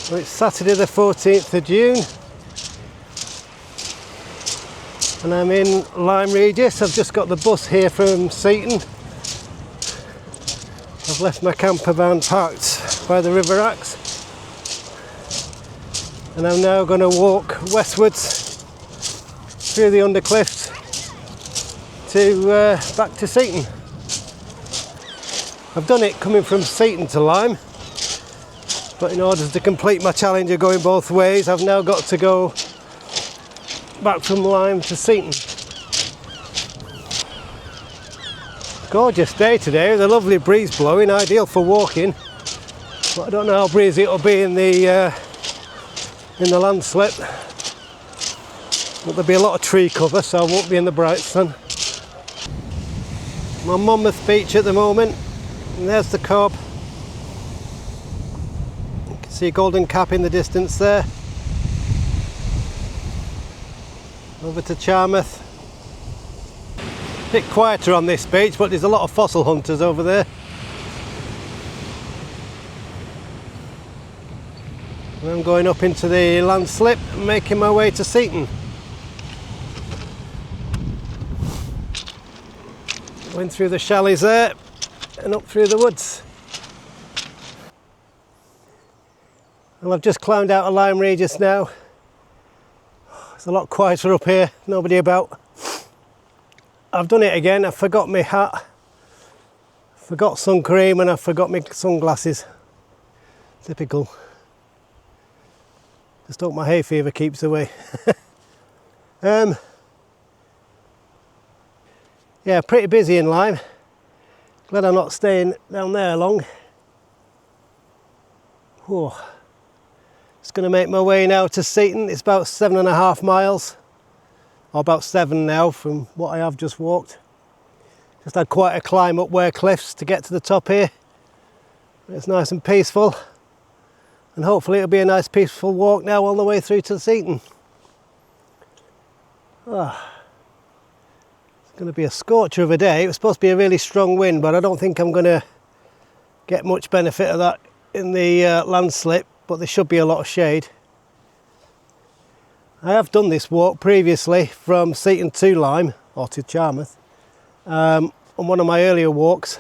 Well, it's Saturday the 14th of June and I'm in Lyme Regis. I've just got the bus here from Seaton. I've left my camper van parked by the River Axe and I'm now going to walk westwards through the undercliffs to back to Seaton. I've done it coming from Seaton to Lyme, but in order to complete my challenge of going both ways, I've now got to go back from Lyme to Seaton. Gorgeous day today with a lovely breeze blowing, ideal for walking, but I don't know how breezy it'll be in the landslip. But there'll be a lot of tree cover, so I won't be in the bright sun. I'm on Monmouth Beach at the moment, and there's the Cobb. You can see Golden Cap in the distance there. Over to Charmouth. A bit quieter on this beach, but there's a lot of fossil hunters over there. And I'm going up into the landslip and making my way to Seaton. Going through the chalets there and up through the woods. Well, I've just climbed out of Lyme Regis now. It's a lot quieter up here, nobody about. I've done it again, I forgot my hat, forgot sun cream and I forgot my sunglasses. Typical. Just hope my hay fever keeps away. Yeah, pretty busy in Lyme. Glad I'm not staying down there long. Whew. Just going to make my way now to Seaton. It's about 7.5 miles, or about 7 now from what I have just walked. Just had quite a climb up Ware Cliffs to get to the top here. It's nice and peaceful, and hopefully it'll be a nice peaceful walk now all the way through to Seaton. Oh. It's going to be a scorcher of a day. It was supposed to be a really strong wind, but I don't think I'm going to get much benefit of that in the landslip, but there should be a lot of shade. I have done this walk previously from Seaton to Lyme, or to Charmouth, on one of my earlier walks,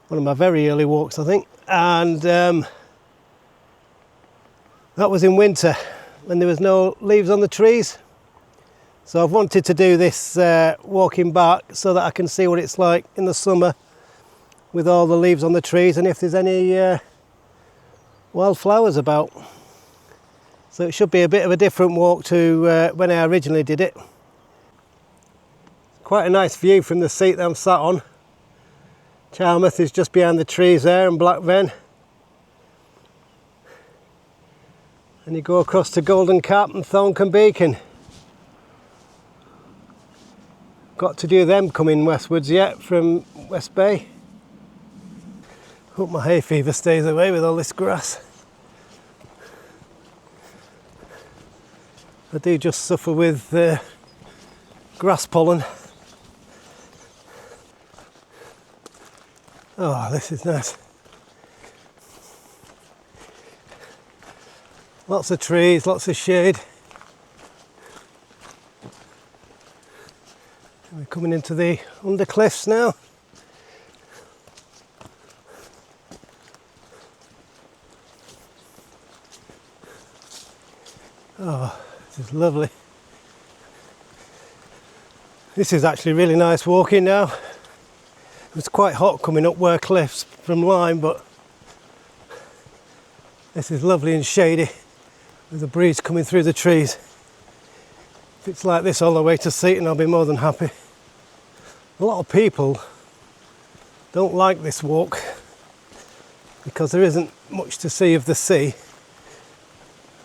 one of my very early walks I think, and that was in winter when there was no leaves on the trees. So I've wanted to do this walking back so that I can see what it's like in the summer with all the leaves on the trees and if there's any wildflowers about. So it should be a bit of a different walk to when I originally did it. Quite a nice view from the seat that I'm sat on. Charmouth is just behind the trees there and Blackven. And you go across to Golden Cap and Thorncombe Beacon. Got to do them coming westwards yet from West Bay. Hope my hay fever stays away with all this grass. I do just suffer with grass pollen. Oh, this is nice. Lots of trees, lots of shade. We're coming into the undercliffs now. Oh, this is lovely. This is actually really nice walking now. It's quite hot coming up Ware Cliffs from Lyme, but this is lovely and shady with the breeze coming through the trees. If it's like this all the way to Seaton, I'll be more than happy. A lot of people don't like this walk because there isn't much to see of the sea,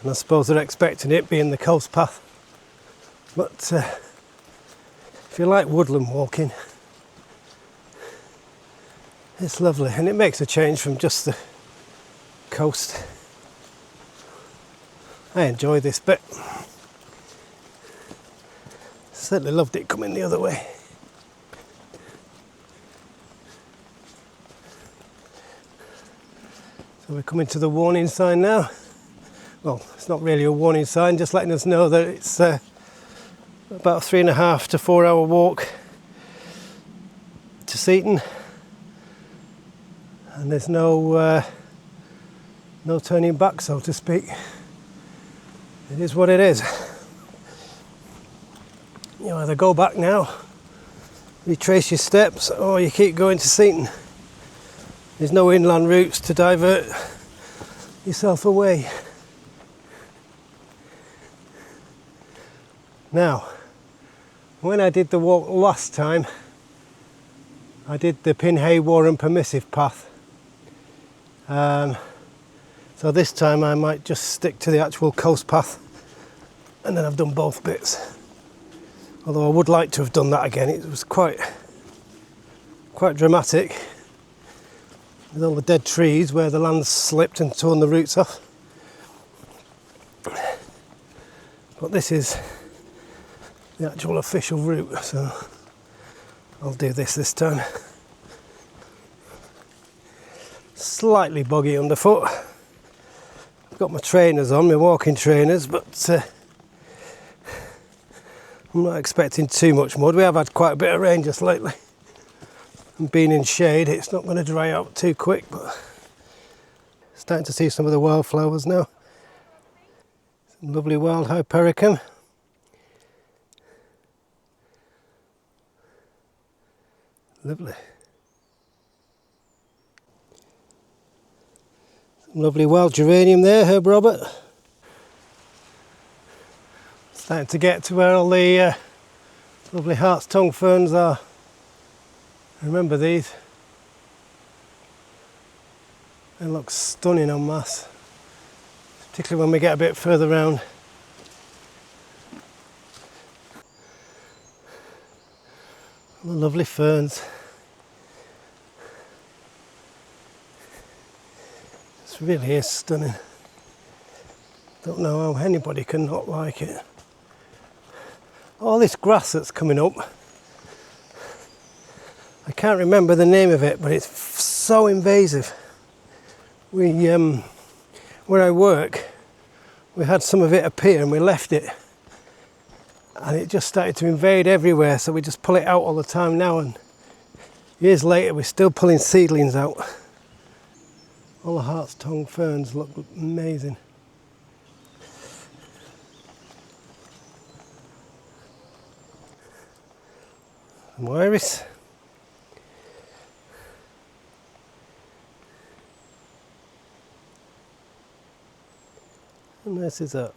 and I suppose they're expecting it being the coast path. But if you like woodland walking, it's lovely and it makes a change from just the coast. I enjoy this bit. Certainly loved it coming the other way. So we're coming to the warning sign now. well, it's not really a warning sign, just letting us know that it's about a 3.5 to 4 hour walk to Seaton, and there's no turning back, so to speak. It is what it is. You either go back now, retrace your steps, or you keep going to Seaton. There's no inland routes to divert yourself away. Now, when I did the walk last time, I did the Pinhay Warren permissive path. So this time I might just stick to the actual coast path, and then I've done both bits. Although I would like to have done that again. It was quite dramatic with all the dead trees where the land slipped and torn the roots off. But this is the actual official route, so I'll do this time. Slightly boggy underfoot. I've got my trainers on, my walking trainers, but I'm not expecting too much mud. We have had quite a bit of rain just lately. And being in shade, it's not going to dry out too quick, but starting to see some of the wildflowers now. Some lovely wild hypericum. Lovely. Some lovely wild geranium there, Herb Robert. Starting to get to where all the lovely hart's tongue ferns are. Remember these? They look stunning en masse, particularly when we get a bit further round. The lovely ferns. This really is stunning. Don't know how anybody can not like it. All this grass that's coming up, I can't remember the name of it, but it's so invasive. Where I work, we had some of it appear and we left it, and it just started to invade everywhere, so we just pull it out all the time now, and years later we're still pulling seedlings out. All the hart's tongue ferns look amazing. Some iris. And this is that.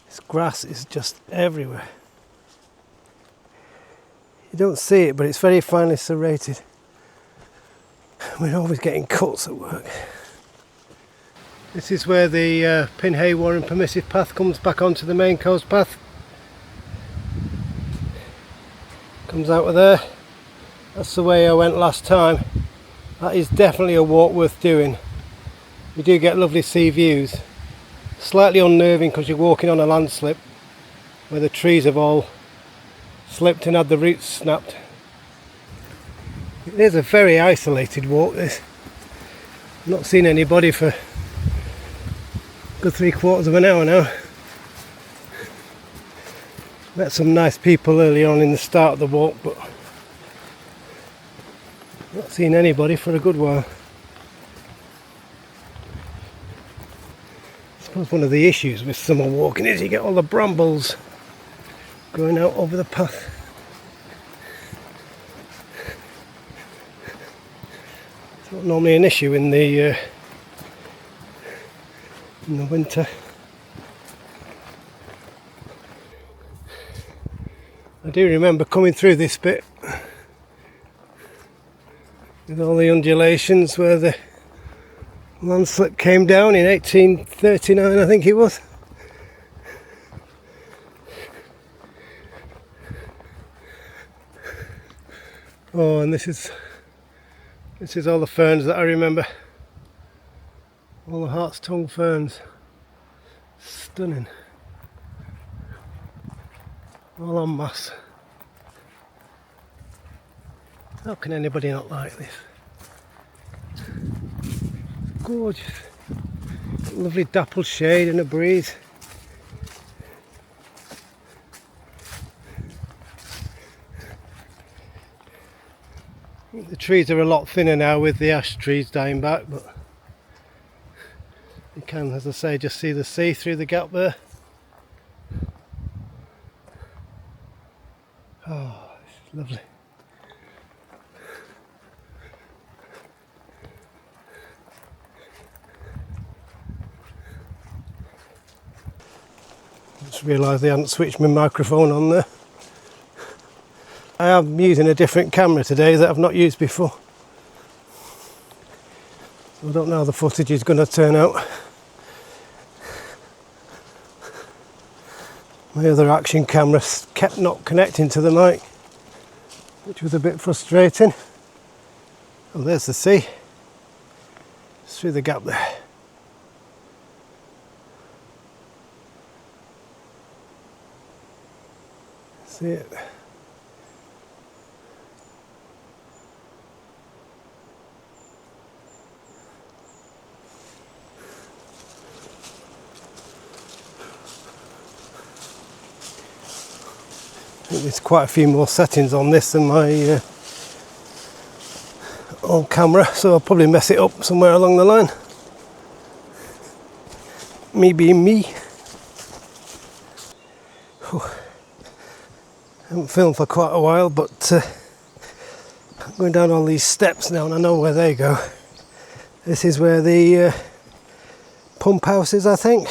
This grass is just everywhere. You don't see it, but it's very finely serrated. We're always getting cuts at work. This is where the Pinhay Warren permissive path comes back onto the main coast path. Comes out of there. That's the way I went last time. That is definitely a walk worth doing. You do get lovely sea views. Slightly unnerving because you're walking on a landslip where the trees have all slipped and had the roots snapped. It is a very isolated walk, this. I've not seen anybody for a good 3/4 of an hour now. Met some nice people early on in the start of the walk, but not seen anybody for a good while. I suppose one of the issues with summer walking is you get all the brambles going out over the path. It's not normally an issue in the winter. I do remember coming through this bit with all the undulations where the landslip came down in 1839, I think it was. Oh, and this is all the ferns that I remember. All the hart's tongue ferns. Stunning. all en masse. How can anybody not like this? Gorgeous. Lovely dappled shade and a breeze. The trees are a lot thinner now with the ash trees dying back, but you can, as I say, just see the sea through the gap there. Oh, it's lovely. Just realised I hadn't switched my microphone on there. I am using a different camera today that I've not used before. So I don't know how the footage is going to turn out. My other action camera kept not connecting to the mic, which was a bit frustrating. Oh, there's the sea. It's through the gap there. See it? I think there's quite a few more settings on this than my old camera, so I'll probably mess it up somewhere along the line. Me being me. Whew. I haven't filmed for quite a while, but I'm going down all these steps now and I know where they go. This is where the pump house is, I think.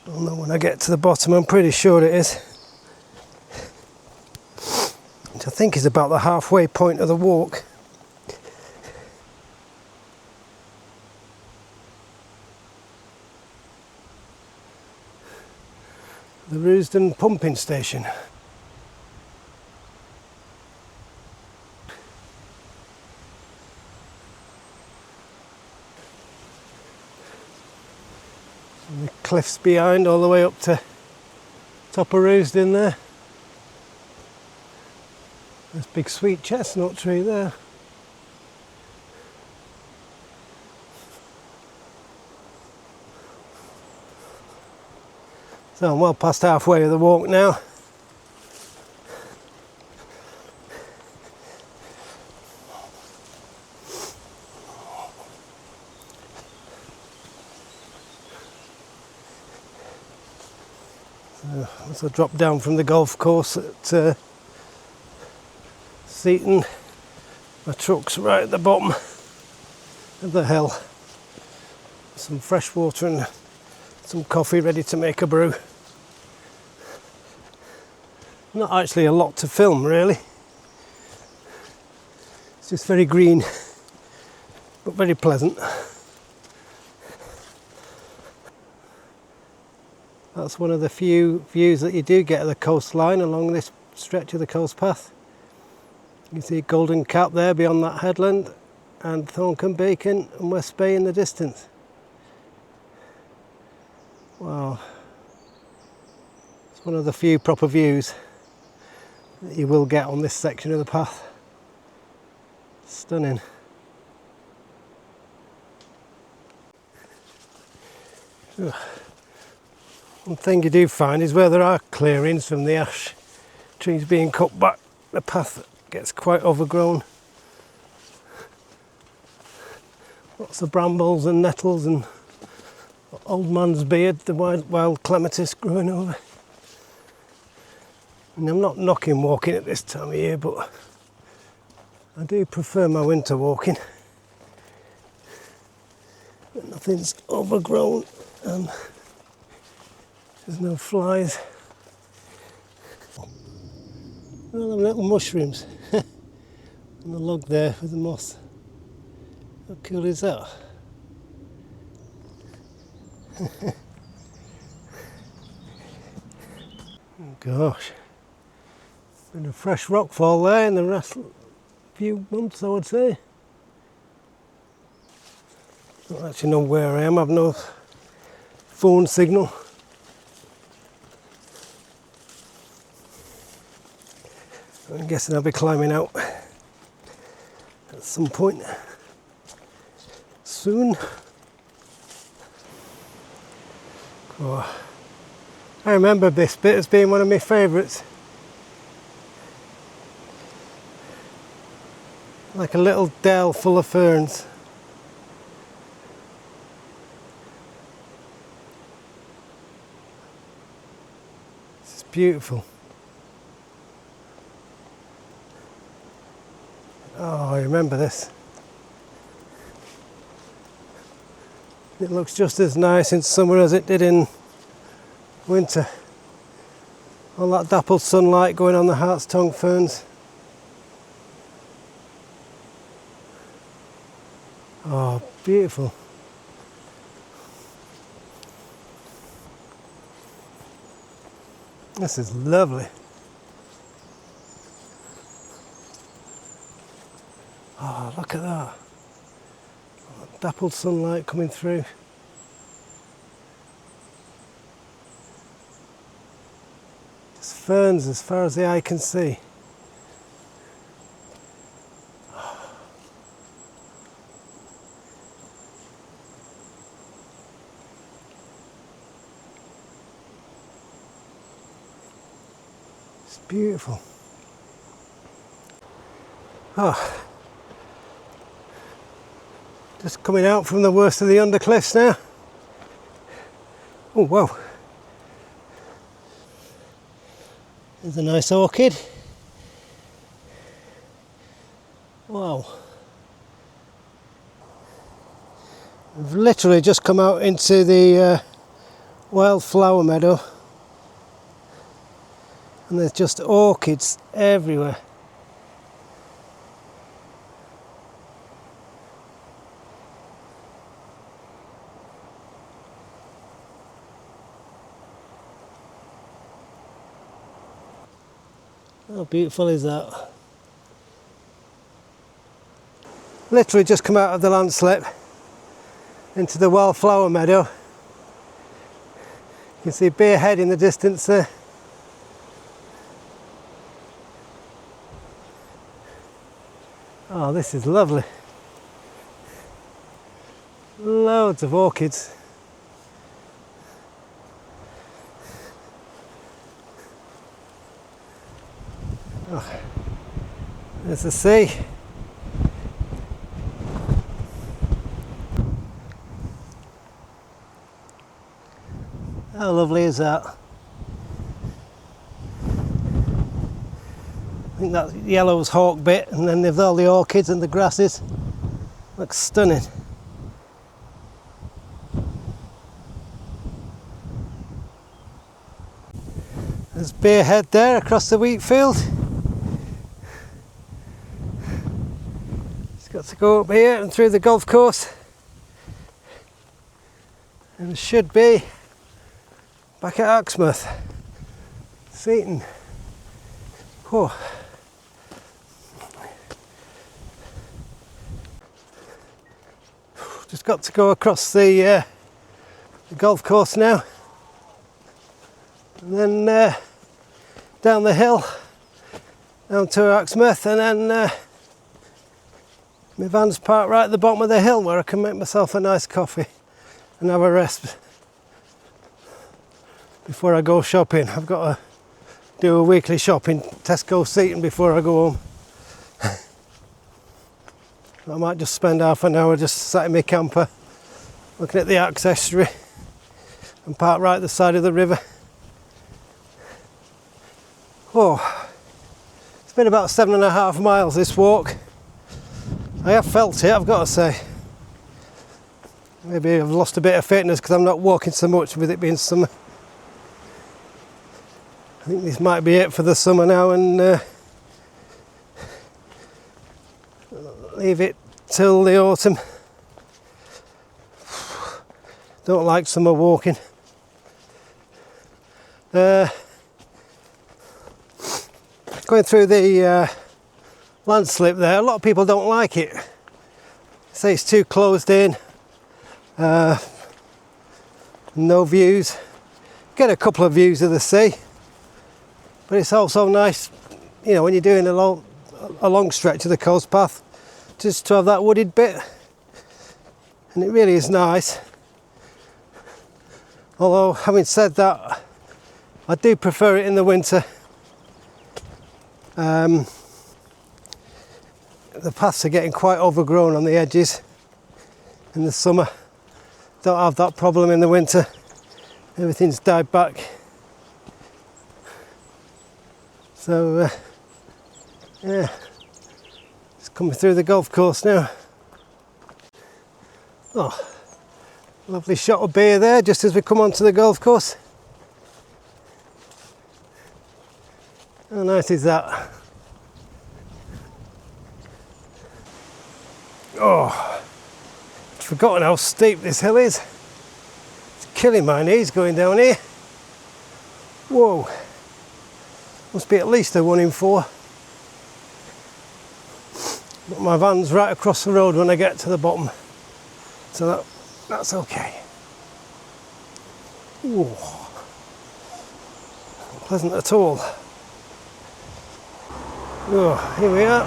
I'll know when I get to the bottom, I'm pretty sure it is. Which I think is about the halfway point of the walk. The Roosden pumping station. And the cliffs behind all the way up to top of Roosden there. There's a big sweet chestnut tree there. So I'm well past halfway of the walk now. As I drop down from the golf course at Seaton, my truck's right at the bottom of the hill. Some fresh water and some coffee ready to make a brew. Not actually a lot to film really. It's just very green, but very pleasant. That's one of the few views that you do get of the coastline along this stretch of the coast path. You see Golden Cap there beyond that headland, and Thorncombe Beacon and West Bay in the distance. Wow. It's one of the few proper views that you will get on this section of the path. Stunning. Ugh. One thing you do find is where there are clearings from the ash trees being cut back, the path gets quite overgrown. Lots of brambles and nettles and old man's beard, the wild clematis growing over. And I'm not knocking walking at this time of year, but I do prefer my winter walking. But nothing's overgrown and there's no flies. All them little mushrooms on the log there with the moss. How cool is that? Oh gosh. Been a fresh rockfall there in the last few months, I would say. Don't actually know where I am, I've no phone signal. I'm guessing I'll be climbing out at some point soon. Oh, I remember this bit as being one of my favourites. Like a little dell full of ferns. It's beautiful. Oh, I remember this. It looks just as nice in summer as it did in winter. All that dappled sunlight going on the hart's tongue ferns. Oh, beautiful. This is lovely. Oh, look at that. Dappled sunlight coming through. Just ferns as far as the eye can see. It's beautiful. Oh. Just coming out from the worst of the undercliffs now. Oh, whoa. There's a nice orchid. Wow. We've literally just come out into the wildflower meadow. And there's just orchids everywhere. How beautiful is that? Literally just come out of the landslip into the wildflower meadow. You can see Bear Head in the distance there. Oh, this is lovely. Loads of orchids. Oh, there's the sea. How lovely is that? I think that yellow's hawk bit, and then there's all the orchids and the grasses. Looks stunning. There's Bear Head there across the wheat field. Got to go up here and through the golf course, and it should be back at Axmouth, Seaton. Whoa. Just got to go across the golf course now, and then down the hill down to Axmouth, and then my van's parked right at the bottom of the hill where I can make myself a nice coffee and have a rest before I go shopping. I've got to do a weekly shop in Tesco Seaton before I go home. I might just spend half an hour just sat in my camper looking at the Axe estuary and park right at the side of the river. Oh, it's been about 7.5 miles this walk. I have felt it, I've got to say. Maybe I've lost a bit of fitness because I'm not walking so much with it being summer. I think this might be it for the summer now, and leave it till the autumn. Don't like summer walking. Going through the landslip there, a lot of people don't like it. Say it's too closed in, no views. Get a couple of views of the sea, but it's also nice, you know, when you're doing a long stretch of the coast path, just to have that wooded bit, and it really is nice. Although, having said that, I do prefer it in the winter. The paths are getting quite overgrown on the edges in the summer. Don't have that problem in the winter. Everything's died back. So yeah, it's coming through the golf course now. Oh, lovely shot of beer there just as we come onto the golf course. How nice is that? Oh, I'd forgotten how steep this hill is. It's killing my knees going down here. Whoa, must be at least a 1 in 4. But my van's right across the road when I get to the bottom, so that's okay. Ooh, not pleasant at all. Oh, here we are.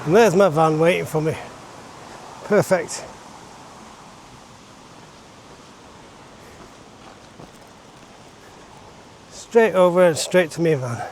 And there's my van waiting for me. Perfect. Straight over and straight to my van.